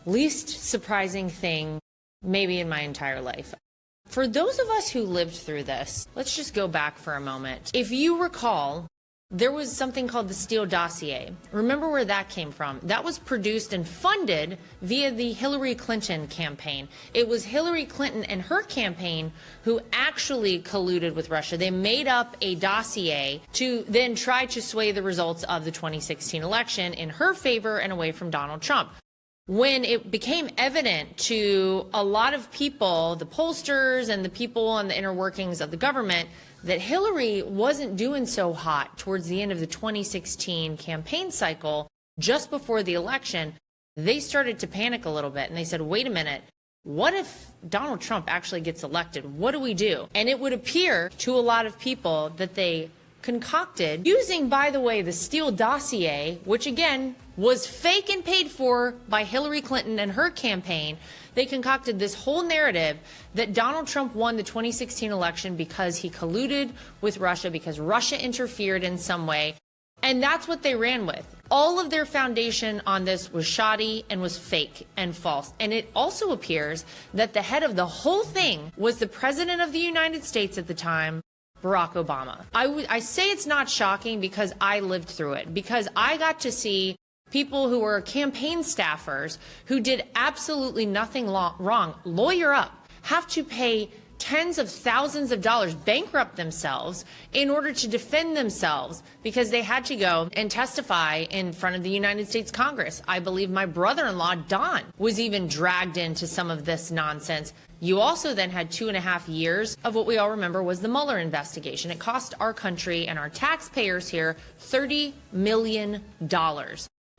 least surprising thing maybe in my entire life. For those of us who lived through this, let's just go back for a moment. If you recall, there was something called the Steele Dossier. Remember where that came from? That was produced and funded via the Hillary Clinton campaign. It was Hillary Clinton and her campaign who actually colluded with Russia. They made up a dossier to then try to sway the results of the 2016 election in her favor and away from Donald Trump. When it became evident to a lot of people, the pollsters and the people on the inner workings of the government, that Hillary wasn't doing so hot towards the end of the 2016 campaign cycle, just before the election, they started to panic a little bit. And they said, wait a minute, what if Donald Trump actually gets elected? What do we do? And it would appear to a lot of people that they concocted, using, by the way, the Steele Dossier, which again was fake and paid for by Hillary Clinton and her campaign. They concocted this whole narrative that Donald Trump won the 2016 election because he colluded with Russia, because Russia interfered in some way. And that's what they ran with. All of their foundation on this was shoddy and was fake and false. And it also appears that the head of the whole thing was the president of the United States at the time, Barack Obama. I say it's not shocking because I lived through it, because I got to see people who were campaign staffers who did absolutely nothing wrong, lawyer up, have to pay tens of thousands of dollars, bankrupt themselves in order to defend themselves because they had to go and testify in front of the United States Congress. I believe my brother-in-law, Don, was even dragged into some of this nonsense. You also then had 2.5 years of what we all remember was the Mueller investigation. It cost our country and our taxpayers here $30 million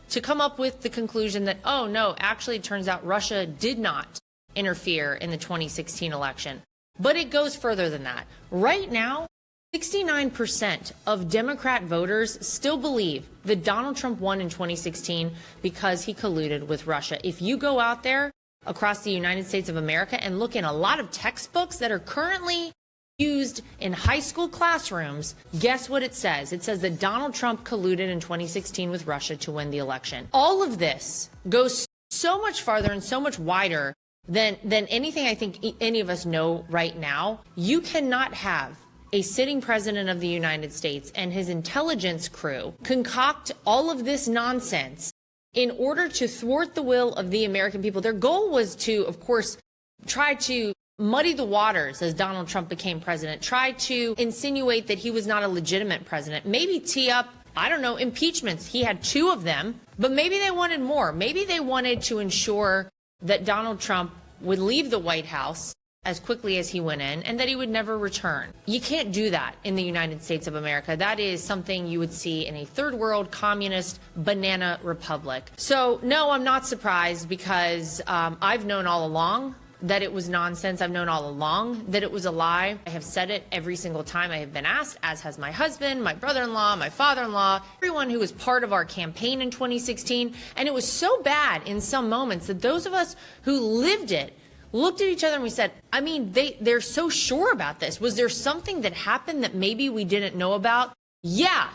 to come up with the conclusion that, oh no, actually it turns out Russia did not interfere in the 2016 election. But it goes further than that. Right now, 69% of Democrat voters still believe that Donald Trump won in 2016 because he colluded with Russia. If you go out there across the United States of America and look in a lot of textbooks that are currently used in high school classrooms, guess what it says? It says that Donald Trump colluded in 2016 with Russia to win the election. All of this goes so much farther and so much wider than anything I think any of us know right now. You cannot have a sitting president of the United States and his intelligence crew concoct all of this nonsense in order to thwart the will of the American people. Their goal was to, of course, try to muddy the waters as Donald Trump became president, try to insinuate that he was not a legitimate president, maybe tee up, I don't know, impeachments. He had 2 of them, but maybe they wanted more. Maybe they wanted to ensure that Donald Trump would leave the White House as quickly as he went in and that he would never return. You can't do that in the United States of America. That is something you would see in a third world communist banana republic. So no, I'm not surprised because I've known all along that it was nonsense. I've known all along that it was a lie. I have said it every single time I have been asked, as has my husband, my brother-in-law, my father-in-law, everyone who was part of our campaign in 2016. And it was so bad in some moments that those of us who lived it looked at each other and we said, I mean, they're so sure about this. Was there something that happened that maybe we didn't know about? Yeah.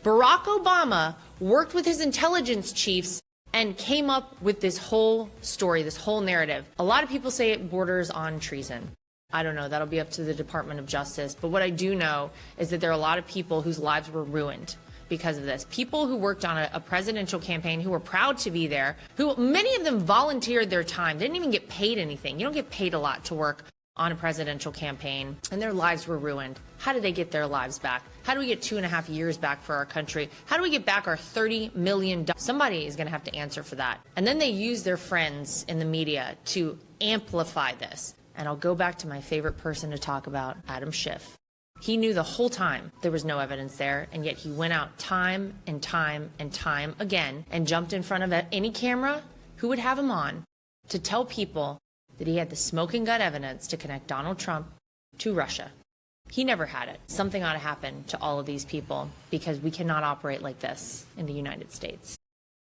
Barack Obama worked with his intelligence chiefs and came up with this whole story, this whole narrative. A lot of people say it borders on treason. I don't know. That'll be up to the Department of Justice. But what I do know is that there are a lot of people whose lives were ruined because of this. People who worked on a presidential campaign, who were proud to be there, who many of them volunteered their time. They didn't even get paid anything. You don't get paid a lot to work on a presidential campaign, and their lives were ruined. How did they get their lives back? How do we get 2.5 years back for our country? How do we get back our $30 million? Somebody is going to have to answer for that. And then they use their friends in the media to amplify this. And I'll go back to my favorite person to talk about, Adam Schiff. He knew the whole time there was no evidence there, and yet he went out time and time and time again and jumped in front of any camera who would have him on to tell people that he had the smoking gun evidence to connect Donald Trump to Russia. He never had it. Something ought to happen to all of these people because we cannot operate like this in the United States.